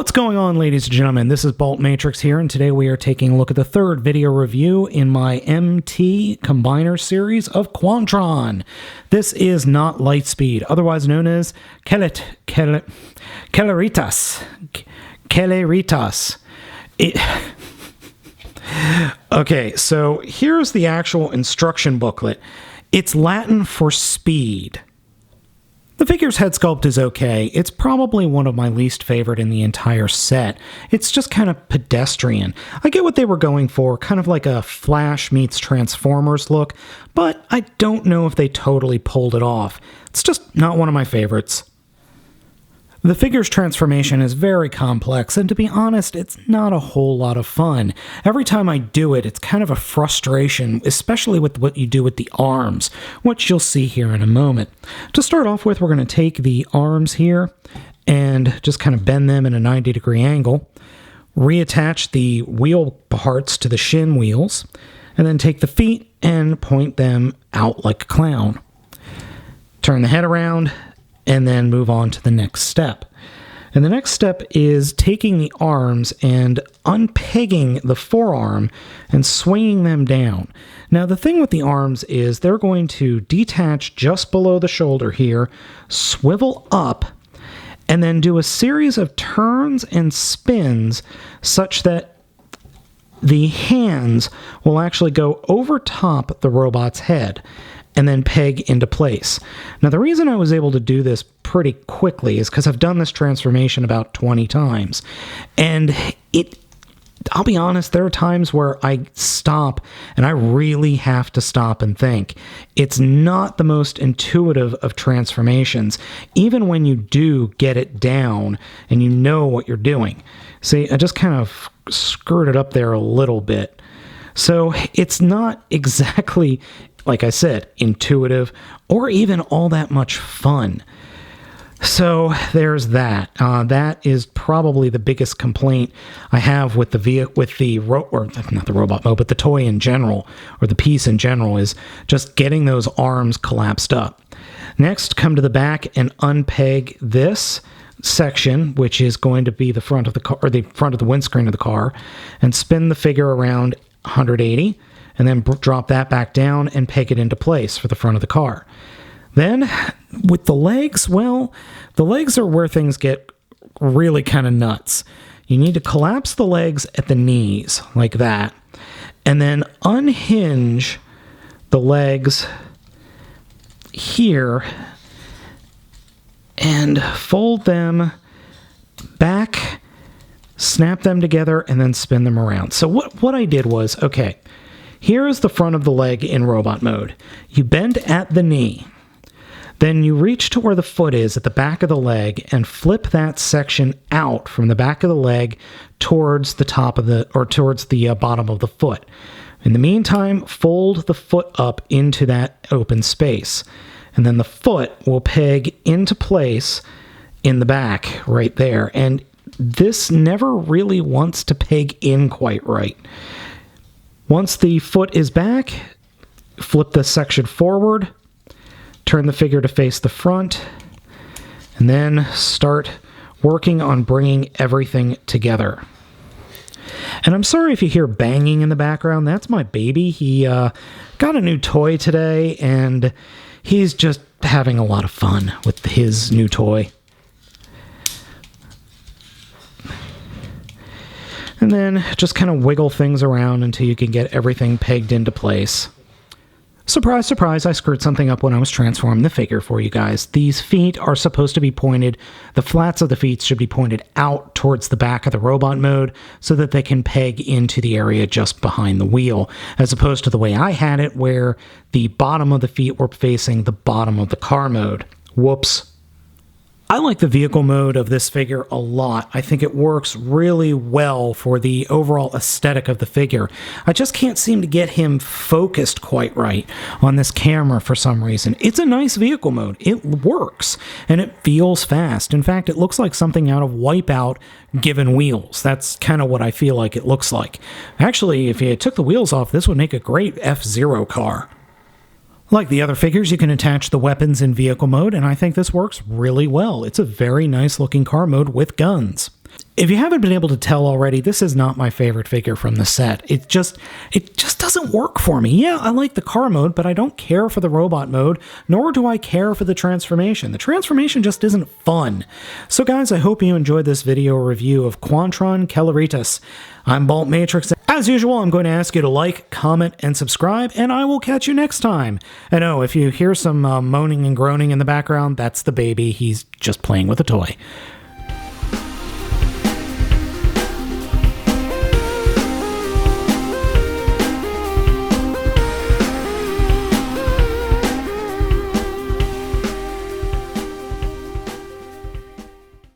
What's going on, ladies and gentlemen? This is Baltmatrix here, and today we are taking a look at the third video review in my MT Combiner series of Quantron. This is not Lightspeed, otherwise known as Celeritas. Okay, so here's the actual instruction booklet. It's Latin for speed. The figure's head sculpt is okay. It's probably one of my least favorite in the entire set. It's just kind of pedestrian. I get what they were going for, kind of like a Flash meets Transformers look, but I don't know if they totally pulled it off. It's just not one of my favorites. The figure's transformation is very complex, and to be honest, it's not a whole lot of fun. Every time I do it, it's kind of a frustration, especially with what you do with the arms, which you'll see here in a moment. To start off with, we're going to take the arms here and just kind of bend them in a 90-degree angle, reattach the wheel parts to the shin wheels, and then take the feet and point them out like a clown. Turn the head around, and then move on to the next step. And the next step is taking the arms and unpegging the forearm and swinging them down. Now, the thing with the arms is they're going to detach just below the shoulder here, swivel up, and then do a series of turns and spins such that the hands will actually go over top the robot's head and then peg into place. Now, the reason I was able to do this pretty quickly is because I've done this transformation about 20 times. And I'll be honest, there are times where I stop and I really have to stop and think. It's not the most intuitive of transformations, even when you do get it down and you know what you're doing. See, I just kind of screwed it up there a little bit. So it's not exactly, like I said, intuitive or even all that much fun. So there's that. That is probably the biggest complaint I have with the toy in general, or the piece in general, is just getting those arms collapsed up. Next, come to the back and unpeg this section, which is going to be the front of the car, or the front of the windscreen of the car, and spin the figure around 180, and then drop that back down and peg it into place for the front of the car. Then, with the legs, well, the legs are where things get really kind of nuts. You need to collapse the legs at the knees, like that, and then unhinge the legs here and fold them back, snap them together, and then spin them around. So what I did was, okay, here is the front of the leg in robot mode. You bend at the knee. Then you reach to where the foot is at the back of the leg and flip that section out from the back of the leg towards the top of towards the bottom of the foot. In the meantime, fold the foot up into that open space. And then the foot will peg into place in the back right there. And this never really wants to peg in quite right. Once the foot is back, flip the section forward, turn the figure to face the front, and then start working on bringing everything together. And I'm sorry if you hear banging in the background. That's my baby. He got a new toy today, and he's just having a lot of fun with his new toy. And then just kind of wiggle things around until you can get everything pegged into place. Surprise, surprise, I screwed something up when I was transforming the figure for you guys. These feet are supposed to be pointed, the flats of the feet should be pointed out towards the back of the robot mode so that they can peg into the area just behind the wheel, as opposed to the way I had it where the bottom of the feet were facing the bottom of the car mode. Whoops. I like the vehicle mode of this figure a lot. I think it works really well for the overall aesthetic of the figure. I just can't seem to get him focused quite right on this camera for some reason. It's a nice vehicle mode. It works, and it feels fast. In fact, it looks like something out of Wipeout given wheels. That's kind of what I feel like it looks like. Actually, if you took the wheels off, this would make a great F-Zero car. Like the other figures, you can attach the weapons in vehicle mode, and I think this works really well. It's a very nice looking car mode with guns. If you haven't been able to tell already, this is not my favorite figure from the set. It just doesn't work for me. Yeah, I like the car mode, but I don't care for the robot mode, nor do I care for the transformation. The transformation just isn't fun. So guys, I hope you enjoyed this video review of Quantron Celeritas. I'm Baltmatrix. As usual, I'm going to ask you to like, comment, and subscribe, and I will catch you next time. And oh, if you hear some moaning and groaning in the background, that's the baby. He's just playing with a toy.